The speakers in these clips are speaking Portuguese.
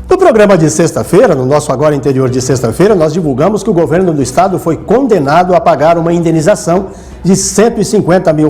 No programa de sexta-feira, no nosso Agora Interior de sexta-feira, nós divulgamos que o governo do estado foi condenado a pagar uma indenização de R$150 mil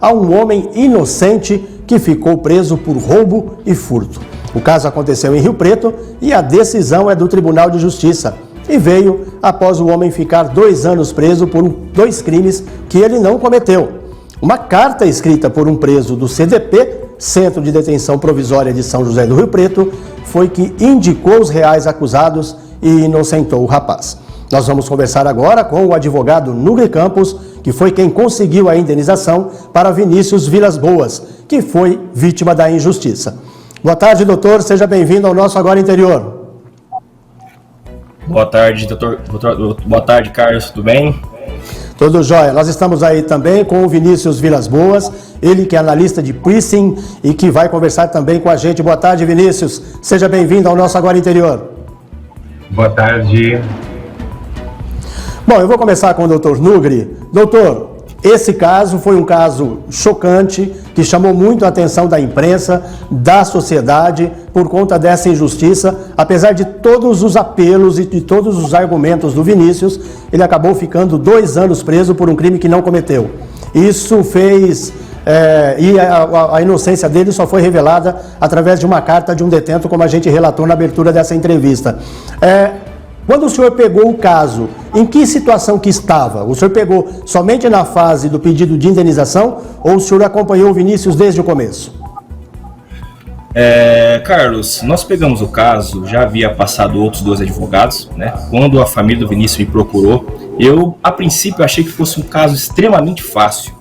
a um homem inocente que ficou preso por roubo e furto. O caso aconteceu em Rio Preto e a decisão é do Tribunal de Justiça e veio após o homem ficar 2 anos preso por 2 crimes que ele não cometeu. Uma carta escrita por um preso do CDP, Centro de Detenção Provisória de São José do Rio Preto, foi que indicou os reais acusados e inocentou o rapaz. Nós vamos conversar agora com o advogado Nugri Campos, que foi quem conseguiu a indenização para Vinícius Vilas Boas, que foi vítima da injustiça. Boa tarde, doutor. Seja bem-vindo ao nosso Agora Interior. Boa tarde, doutor. Boa tarde, Carlos. Tudo bem? Tudo jóia. Nós estamos aí também com o Vinícius Vilas Boas, ele que é analista de Pricing e que vai conversar também com a gente. Boa tarde, Vinícius. Seja bem-vindo ao nosso Agora Interior. Boa tarde. Bom, eu vou começar com o doutor Nugri. Doutor, esse caso foi um caso chocante que chamou muito a atenção da imprensa, da sociedade, por conta dessa injustiça. Apesar de todos os apelos e de todos os argumentos do Vinícius, ele acabou ficando 2 anos preso por um crime que não cometeu. Isso fez... e a inocência dele só foi revelada através de uma carta de um detento, como a gente relatou na abertura dessa entrevista. Quando o senhor pegou o caso, em que situação que estava? O senhor pegou somente na fase do pedido de indenização ou o senhor acompanhou o Vinícius desde o começo? Carlos, nós pegamos o caso, já havia passado outros 2 advogados, né? Quando a família do Vinícius me procurou, eu, a princípio, achei que fosse um caso extremamente fácil,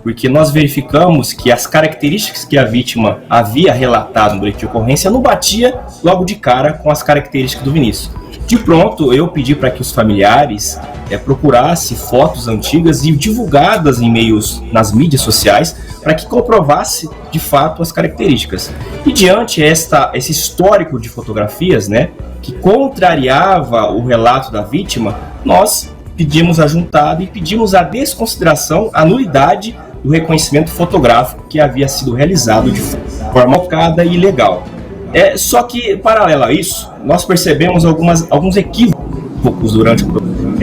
porque nós verificamos que as características que a vítima havia relatado no boletim de ocorrência não batia logo de cara com as características do Vinícius. De pronto, eu pedi para que os familiares procurassem fotos antigas e divulgadas em meios nas mídias sociais para que comprovasse de fato as características. E diante esse histórico de fotografias, né, que contrariava o relato da vítima, nós pedimos a juntada e pedimos a desconsideração, a nulidade do reconhecimento fotográfico que havia sido realizado de forma ocada e ilegal. Só que, paralelo a isso, nós percebemos alguns equívocos durante o programa.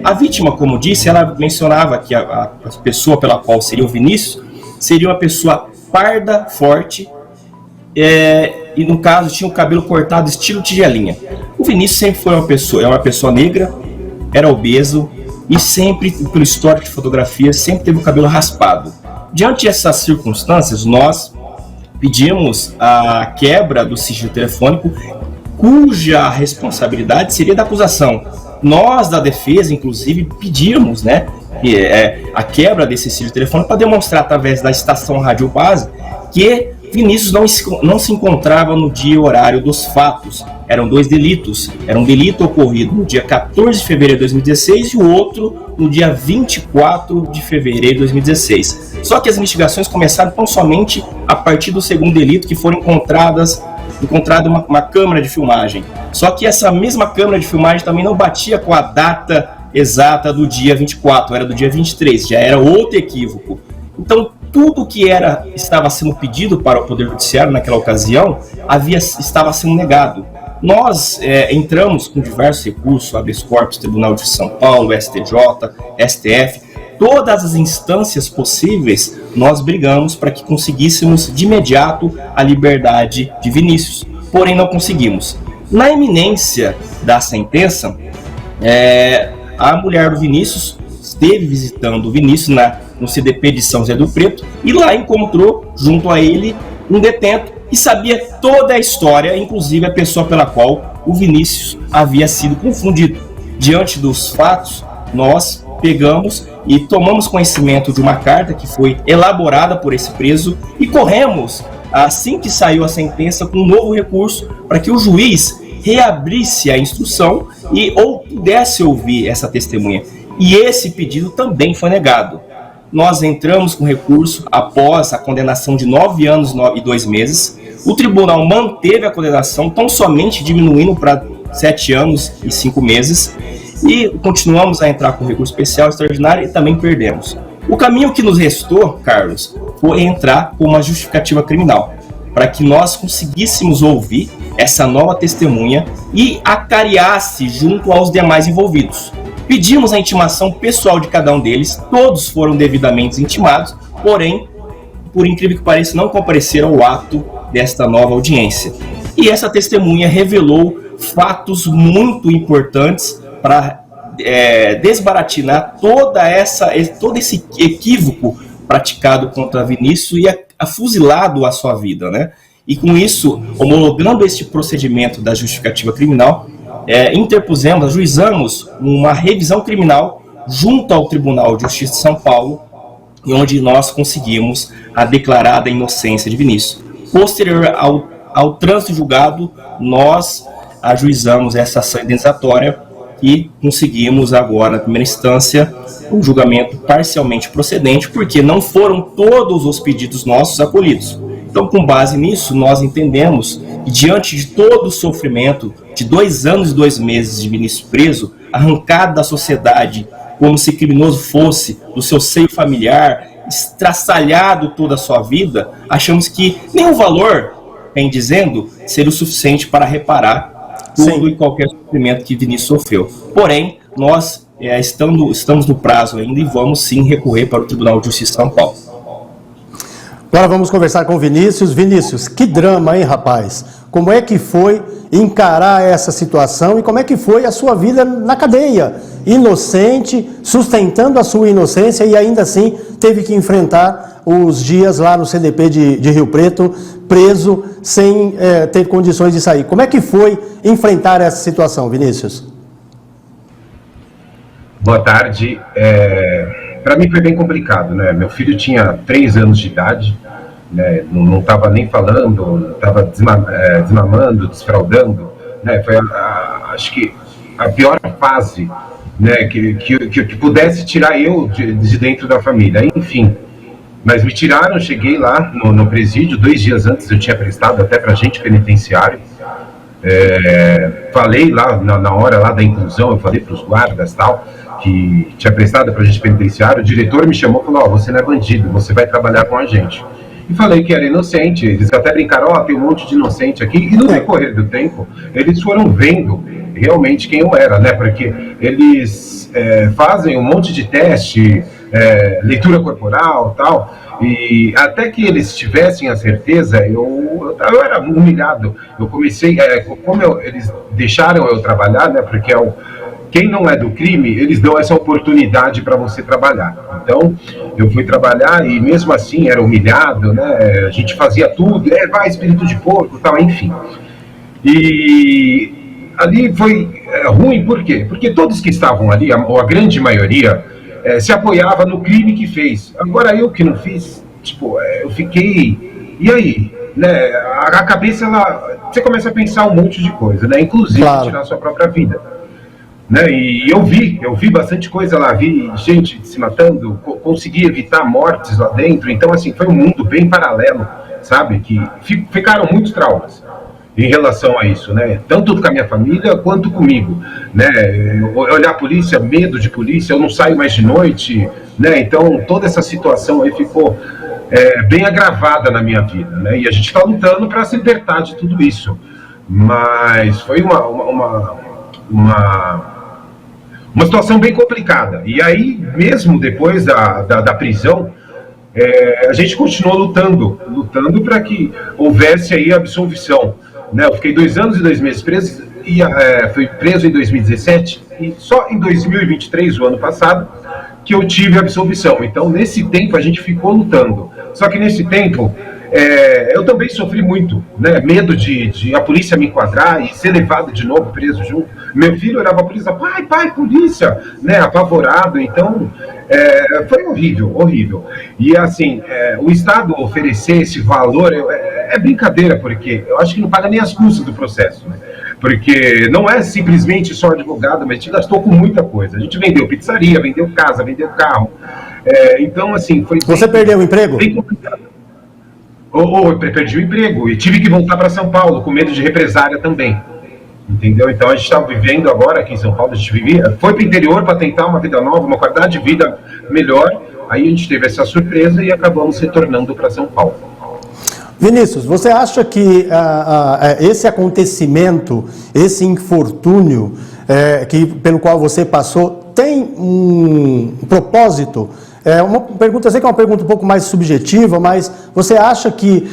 A vítima, como disse, ela mencionava que a pessoa pela qual seria o Vinícius seria uma pessoa parda, forte, e no caso tinha o cabelo cortado estilo tigelinha. O Vinícius sempre foi uma pessoa negra, era obeso e sempre, pelo histórico de fotografias, sempre teve o cabelo raspado. Diante dessas circunstâncias, nós pedimos a quebra do sigilo telefônico, cuja responsabilidade seria da acusação. Nós, da defesa, inclusive, pedimos, né, a quebra desse sigilo telefônico para demonstrar, através da estação rádio base, que Vinícius não se encontrava no dia e horário dos fatos. Eram 2 delitos. Era um delito ocorrido no dia 14 de fevereiro de 2016 e o outro no dia 24 de fevereiro de 2016. Só que as investigações começaram tão somente a partir do segundo delito, que foram encontrada uma câmera de filmagem. Só que essa mesma câmera de filmagem também não batia com a data exata do dia 24, era do dia 23, já era outro equívoco. Então, tudo que estava sendo pedido para o Poder Judiciário naquela ocasião estava sendo negado. Nós entramos com diversos recursos, habeas corpus, Tribunal de São Paulo, STJ, STF, todas as instâncias possíveis, nós brigamos para que conseguíssemos de imediato a liberdade de Vinícius, porém não conseguimos. Na iminência da sentença, a mulher do Vinícius esteve visitando o Vinícius no CDP de São José do Preto e lá encontrou junto a ele um detento e sabia toda a história, inclusive a pessoa pela qual o Vinícius havia sido confundido. Diante dos fatos, nós pegamos e tomamos conhecimento de uma carta que foi elaborada por esse preso e corremos, assim que saiu a sentença, com um novo recurso para que o juiz reabrisse a instrução ou pudesse ouvir essa testemunha. E esse pedido também foi negado. Nós entramos com recurso após a condenação de 9 anos e 2 meses. O tribunal manteve a condenação, tão somente diminuindo para 7 anos e 5 meses. E continuamos a entrar com recurso especial extraordinário e também perdemos. O caminho que nos restou, Carlos, foi entrar com uma justificativa criminal. para que nós conseguíssemos ouvir essa nova testemunha e acariasse junto aos demais envolvidos. Pedimos a intimação pessoal de cada um deles, todos foram devidamente intimados, porém, por incrível que pareça, não compareceram ao ato desta nova audiência. E essa testemunha revelou fatos muito importantes para desbaratinar todo esse equívoco praticado contra Vinícius e afuzilado a sua vida, né? E com isso, homologando este procedimento da justificativa criminal, ajuizamos uma revisão criminal junto ao Tribunal de Justiça de São Paulo, onde nós conseguimos a declarada inocência de Vinícius. Posterior ao trânsito julgado, nós ajuizamos essa ação indenizatória e conseguimos agora, na primeira instância, um julgamento parcialmente procedente, porque não foram todos os pedidos nossos acolhidos. Então, com base nisso, nós entendemos que, diante de todo o sofrimento de 2 anos e 2 meses de Vinícius preso, arrancado da sociedade como se criminoso fosse, do seu seio familiar, estraçalhado toda a sua vida, achamos que nenhum valor, bem dizendo, seria o suficiente para reparar tudo e qualquer sofrimento que Vinícius sofreu. Porém, nós estamos no prazo ainda e vamos sim recorrer para o Tribunal de Justiça de São Paulo. Agora vamos conversar com o Vinícius. Vinícius, que drama, hein, rapaz? Como é que foi encarar essa situação e como é que foi a sua vida na cadeia? Inocente, sustentando a sua inocência e ainda assim teve que enfrentar os dias lá no CDP de Rio Preto, preso, sem ter condições de sair. Como é que foi enfrentar essa situação, Vinícius? Boa tarde. Para mim foi bem complicado, né? Meu filho tinha 3 anos de idade, né? Não estava nem falando, estava desmamando, desfraldando, né? Foi, acho que, a pior fase, né? que pudesse tirar eu de dentro da família. Enfim, mas me tiraram, cheguei lá no presídio, 2 dias antes eu tinha prestado até para agente penitenciário. Falei lá na hora lá da inclusão, eu falei para os guardas tal, que tinha prestado para agente penitenciário. O diretor me chamou e falou: você não é bandido, você vai trabalhar com a gente. E falei que era inocente. Eles até brincaram: tem um monte de inocente aqui. E no decorrer do tempo eles foram vendo realmente quem eu era, né? Porque eles fazem um monte de teste, leitura corporal tal, e até que eles tivessem a certeza, eu era humilhado. Eu comecei, eles deixaram eu trabalhar, né? Porque quem não é do crime, eles dão essa oportunidade para você trabalhar. Então, eu fui trabalhar e mesmo assim era humilhado, né? A gente fazia tudo, vai espírito de porco, tal, enfim. E ali foi ruim, por quê? Porque todos que estavam ali, ou a grande maioria, se apoiava no crime que fez. Agora eu que não fiz, eu fiquei... E aí? Né? A cabeça, você começa a pensar um monte de coisa, né? Inclusive tirar sua própria vida. Né? E eu vi bastante coisa lá, vi gente se matando, consegui evitar mortes lá dentro. Então, assim, foi um mundo bem paralelo, sabe? Que ficaram muitos traumas em relação a isso, né? Tanto com a minha família quanto comigo, né? Olhar a polícia, medo de polícia, eu não saio mais de noite, né? Então, toda essa situação aí ficou bem agravada na minha vida, né? E a gente está lutando para se libertar de tudo isso. Mas foi uma situação bem complicada. E aí, mesmo depois da prisão, a gente continuou lutando para que houvesse aí a absolvição, né? Eu fiquei 2 anos e 2 meses preso, fui preso em 2017, e só em 2023, o ano passado, que eu tive a absolvição. Então, nesse tempo, a gente ficou lutando. Só que nesse tempo, eu também sofri muito, né? Medo de a polícia me enquadrar e ser levado de novo preso junto. Meu filho olhava a polícia: pai, polícia, né? Apavorado. Então, foi horrível. E assim, o Estado oferecer esse valor é brincadeira, porque eu acho que não paga nem as custas do processo, né? Porque não é simplesmente só advogado, mas a gente gastou com muita coisa. A gente vendeu pizzaria, vendeu casa, vendeu carro. Então, assim, foi... Você perdeu o emprego? Bem complicado. Eu perdi o emprego e tive que voltar para São Paulo com medo de represália também, entendeu? Então a gente está vivendo agora aqui em São Paulo, a gente foi para o interior para tentar uma vida nova, uma qualidade de vida melhor. Aí a gente teve essa surpresa e acabamos retornando para São Paulo. Vinícius, você acha que esse acontecimento, esse infortúnio pelo qual você passou, tem um propósito? Uma pergunta, eu sei que é uma pergunta um pouco mais subjetiva, mas você acha que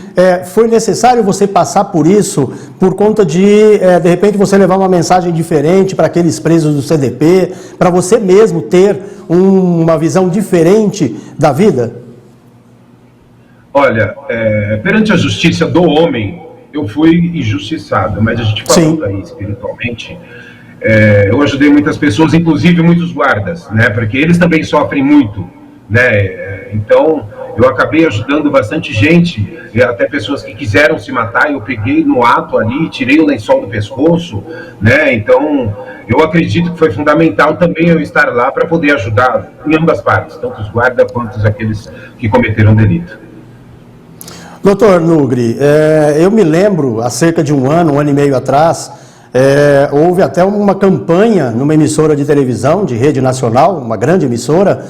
foi necessário você passar por isso por conta de repente, você levar uma mensagem diferente para aqueles presos do CDP, para você mesmo ter uma visão diferente da vida? Olha, perante a justiça do homem, eu fui injustiçado, mas a gente falando aí espiritualmente, eu ajudei muitas pessoas, inclusive muitos guardas, né, porque eles também sofrem muito, né, então eu acabei ajudando bastante gente, até pessoas que quiseram se matar, eu peguei no ato ali, tirei o lençol do pescoço, né, então eu acredito que foi fundamental também eu estar lá para poder ajudar em ambas partes, tanto os guardas quanto aqueles que cometeram delito. Doutor Nugri, eu me lembro, há cerca de um ano e meio atrás, houve até uma campanha numa emissora de televisão, de rede nacional, uma grande emissora,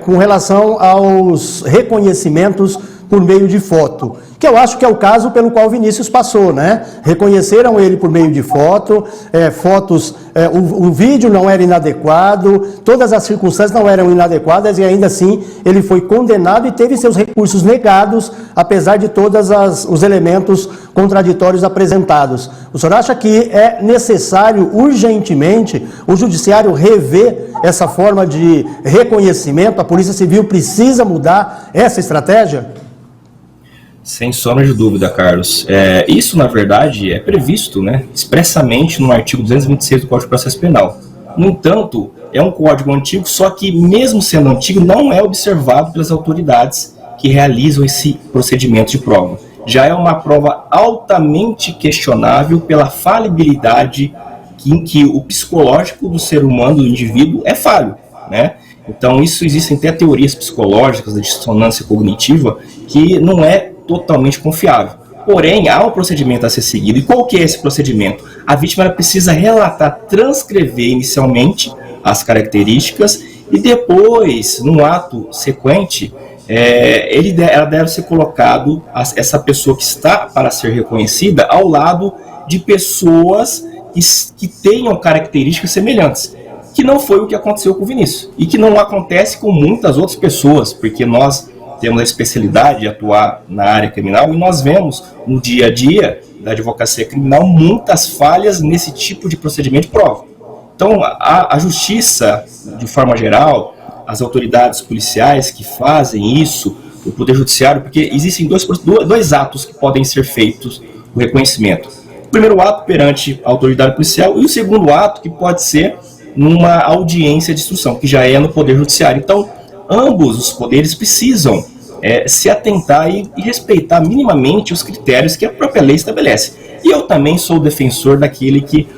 com relação aos reconhecimentos por meio de foto, que eu acho que é o caso pelo qual o Vinícius passou, né? Reconheceram ele por meio de foto, fotos, o vídeo não era inadequado, todas as circunstâncias não eram inadequadas e ainda assim ele foi condenado e teve seus recursos negados, apesar de todos os elementos contraditórios apresentados. O senhor acha que é necessário urgentemente o judiciário rever essa forma de reconhecimento? A Polícia Civil precisa mudar essa estratégia? Sem sombra de dúvida, Carlos. Isso, na verdade, é previsto, né, expressamente no artigo 226 do Código de Processo Penal. No entanto, é um código antigo, só que, mesmo sendo antigo, não é observado pelas autoridades que realizam esse procedimento de prova. Já é uma prova altamente questionável pela falibilidade em que o psicológico do ser humano, do indivíduo, é falho, né? Então, existem até teorias psicológicas da dissonância cognitiva que não é totalmente confiável. Porém, há um procedimento a ser seguido. E qual que é esse procedimento? A vítima precisa relatar, transcrever inicialmente as características e depois, no ato sequente, ela deve ser colocado, essa pessoa que está para ser reconhecida, ao lado de pessoas que tenham características semelhantes, que não foi o que aconteceu com o Vinícius e que não acontece com muitas outras pessoas, porque nós temos a especialidade de atuar na área criminal e nós vemos no dia a dia da advocacia criminal muitas falhas nesse tipo de procedimento de prova. Então, a justiça, de forma geral, as autoridades policiais que fazem isso, o Poder Judiciário, porque existem dois atos que podem ser feitos o reconhecimento. O primeiro ato perante a autoridade policial e o segundo ato que pode ser numa audiência de instrução, que já é no Poder Judiciário. Então, ambos os poderes precisam se atentar e respeitar minimamente os critérios que a própria lei estabelece. E eu também sou defensor daquele que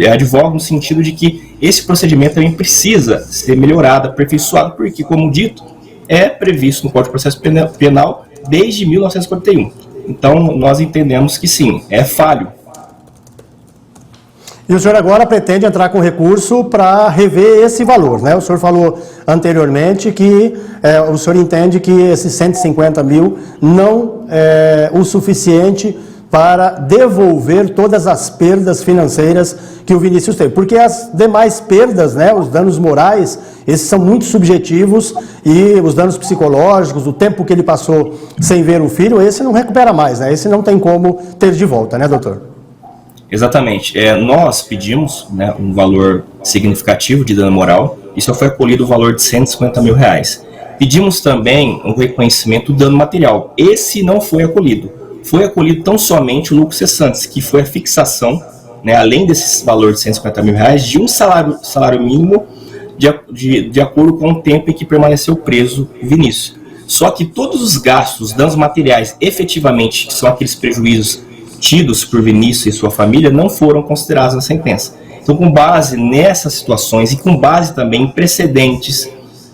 advoga no sentido de que esse procedimento também precisa ser melhorado, aperfeiçoado, porque, como dito, é previsto no Código de Processo Penal desde 1941. Então, nós entendemos que sim, é falho. E o senhor agora pretende entrar com recurso para rever esse valor, né? O senhor falou anteriormente que o senhor entende que esses 150 mil não é o suficiente para devolver todas as perdas financeiras que o Vinícius teve. Porque as demais perdas, né, os danos morais, esses são muito subjetivos e os danos psicológicos, o tempo que ele passou sem ver o filho, esse não recupera mais, né? Esse não tem como ter de volta, né, doutor? Exatamente. Nós pedimos, né, um valor significativo de dano moral e só foi acolhido o valor de 150 mil reais. Pedimos também um reconhecimento do dano material. Esse não foi acolhido. Foi acolhido tão somente o lucro cessante, que foi a fixação, né, além desse valor de 150 mil reais, de um salário mínimo de acordo com o tempo em que permaneceu preso o Vinícius. Só que todos os gastos, danos materiais, efetivamente, que são aqueles prejuízos tidos por Vinícius e sua família, não foram considerados na sentença. Então, com base nessas situações e com base também em precedentes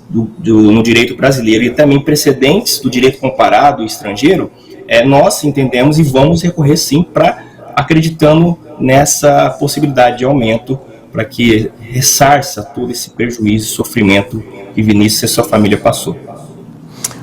no direito brasileiro e também precedentes do direito comparado estrangeiro, nós entendemos e vamos recorrer sim, acreditando nessa possibilidade de aumento para que ressarça todo esse prejuízo e sofrimento que Vinícius e sua família passou.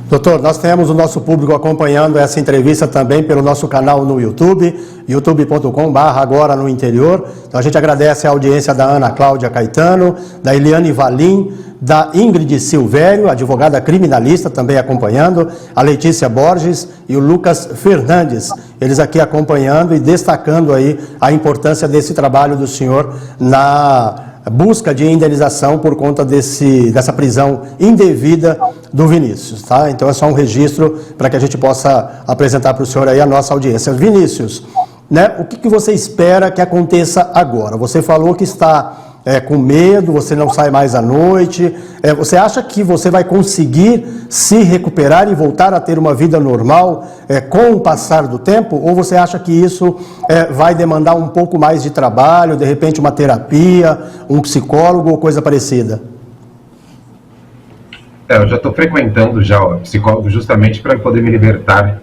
Doutor, nós temos o nosso público acompanhando essa entrevista também pelo nosso canal no YouTube, youtube.com/agora no interior. Então a gente agradece a audiência da Ana Cláudia Caetano, da Eliane Valim, da Ingrid Silvério, advogada criminalista, também acompanhando, a Letícia Borges e o Lucas Fernandes. Eles aqui acompanhando e destacando aí a importância desse trabalho do senhor na busca de indenização por conta dessa prisão indevida do Vinícius, tá? Então é só um registro para que a gente possa apresentar para o senhor aí a nossa audiência. Vinícius, né, o que você espera que aconteça agora? Você falou que está com medo, você não sai mais à noite. Você acha que você vai conseguir se recuperar e voltar a ter uma vida normal com o passar do tempo? Ou você acha que isso vai demandar um pouco mais de trabalho, de repente uma terapia, um psicólogo ou coisa parecida? Eu já estou frequentando já o psicólogo justamente para poder me libertar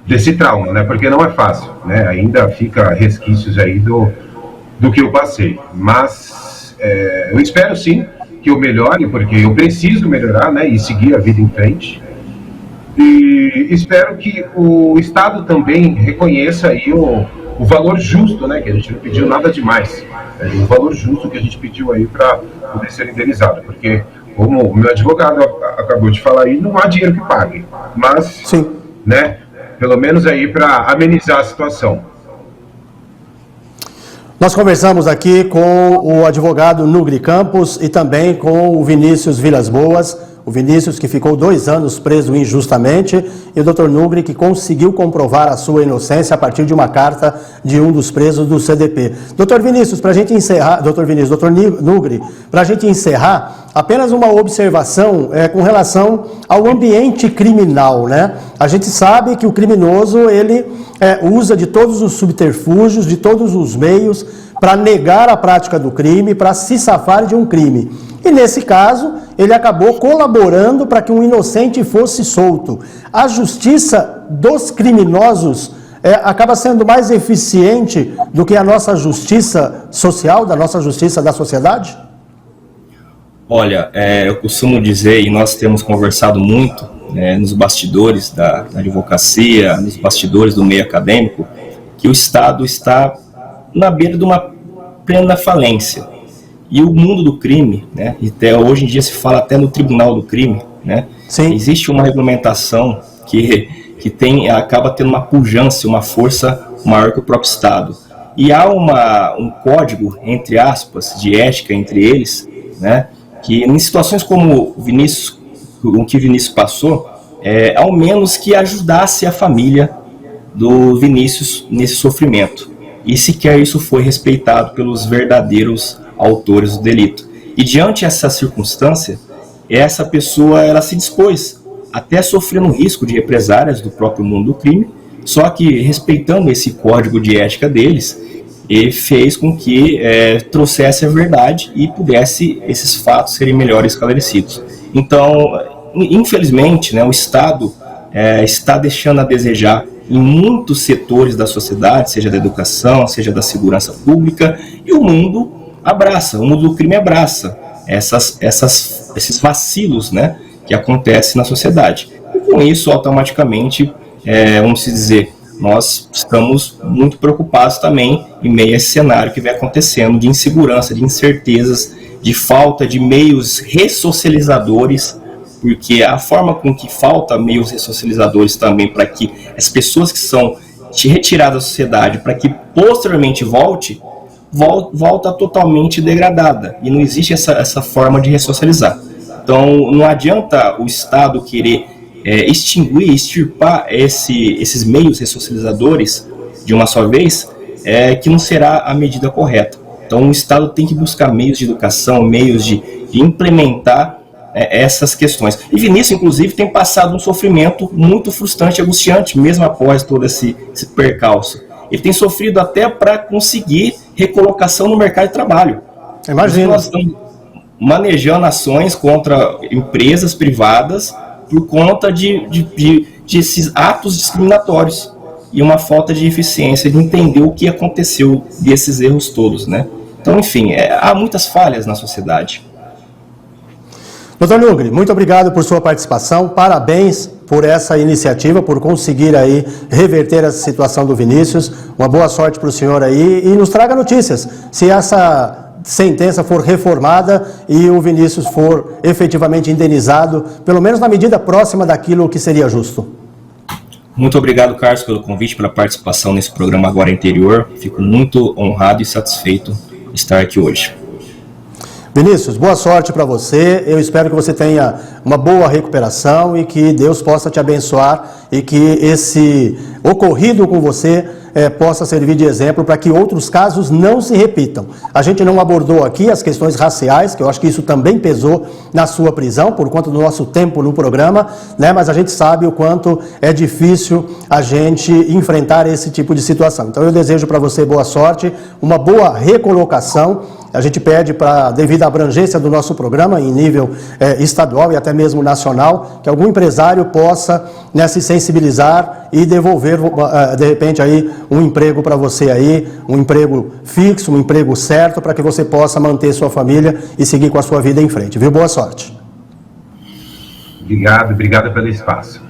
desse trauma, né? Porque não é fácil, né? Ainda fica resquícios aí do que eu passei. Mas eu espero sim que eu melhore, porque eu preciso melhorar, né, e seguir a vida em frente. E espero que o Estado também reconheça aí o valor justo, né, que a gente não pediu nada demais, o valor justo que a gente pediu aí para poder ser indenizado, porque como o meu advogado acabou de falar aí, não há dinheiro que pague, mas sim, né, pelo menos aí para amenizar a situação. Nós conversamos aqui com o advogado Nugri Campos e também com o Vinícius Vilas Boas, o Vinícius que ficou 2 anos preso injustamente e o Dr. Nugri que conseguiu comprovar a sua inocência a partir de uma carta de um dos presos do CDP. Dr. Vinícius, para a gente encerrar, Dr. Nugri, para a gente encerrar, apenas uma observação com relação ao ambiente criminal, né? A gente sabe que o criminoso, ele usa de todos os subterfúgios, de todos os meios para negar a prática do crime, para se safar de um crime. E nesse caso, ele acabou colaborando para que um inocente fosse solto. A justiça dos criminosos acaba sendo mais eficiente do que a nossa justiça social, da nossa justiça da sociedade? Olha, eu costumo dizer, e nós temos conversado muito nos bastidores da advocacia, nos bastidores do meio acadêmico, que o Estado está na beira de uma plena falência. E o mundo do crime, né, e até hoje em dia se fala até no tribunal do crime, né, existe uma regulamentação que acaba tendo uma pujança, uma força maior que o próprio Estado. E há um código, entre aspas, de ética entre eles, né, que em situações como o que o Vinícius passou, ao menos que ajudasse a família do Vinícius nesse sofrimento. E sequer isso foi respeitado pelos verdadeiros autores do delito. E diante dessa circunstância, essa pessoa ela se dispôs até sofrendo risco de represálias do próprio mundo do crime, só que respeitando esse código de ética deles, ele fez com que trouxesse a verdade e pudesse esses fatos serem melhor esclarecidos. Então, infelizmente, né, o Estado está deixando a desejar em muitos setores da sociedade, seja da educação, seja da segurança pública, e o mundo do crime abraça esses vacilos, né, que acontecem na sociedade. E com isso, automaticamente, vamos dizer, nós estamos muito preocupados também em meio a esse cenário que vem acontecendo de insegurança, de incertezas, de falta de meios ressocializadores, porque a forma com que falta meios ressocializadores também para que as pessoas que são retiradas da sociedade, para que posteriormente volta totalmente degradada, e não existe essa forma de ressocializar. Então não adianta o Estado querer extirpar esses meios ressocializadores de uma só vez, que não será a medida correta. Então o Estado tem que buscar meios de educação, meios de implementar essas questões. E Vinícius, inclusive, tem passado um sofrimento muito frustrante e angustiante, mesmo após todo esse percalço. Ele tem sofrido até para conseguir recolocação no mercado de trabalho. Imagina. Nós estamos manejando ações contra empresas privadas por conta de esses atos discriminatórios e uma falta de eficiência de entender o que aconteceu desses erros todos, né? Então, enfim, há muitas falhas na sociedade. Doutor Nugri, muito obrigado por sua participação, parabéns por essa iniciativa, por conseguir aí reverter essa situação do Vinícius. Uma boa sorte para o senhor aí e nos traga notícias, se essa sentença for reformada e o Vinícius for efetivamente indenizado, pelo menos na medida próxima daquilo que seria justo. Muito obrigado, Carlos, pelo convite, pela participação nesse programa Agora Interior. Fico muito honrado e satisfeito de estar aqui hoje. Vinícius, boa sorte para você. Eu espero que você tenha uma boa recuperação e que Deus possa te abençoar e que esse ocorrido com você possa servir de exemplo para que outros casos não se repitam. A gente não abordou aqui as questões raciais, que eu acho que isso também pesou na sua prisão, por conta do nosso tempo no programa, né? Mas a gente sabe o quanto é difícil a gente enfrentar esse tipo de situação. Então eu desejo para você boa sorte, uma boa recolocação. A gente pede para, devido à abrangência do nosso programa em nível estadual e até mesmo nacional, que algum empresário possa, né, se sensibilizar e devolver, de repente, aí, um emprego para você aí, um emprego fixo, um emprego certo, para que você possa manter sua família e seguir com a sua vida em frente. Viu? Boa sorte. Obrigado pelo espaço.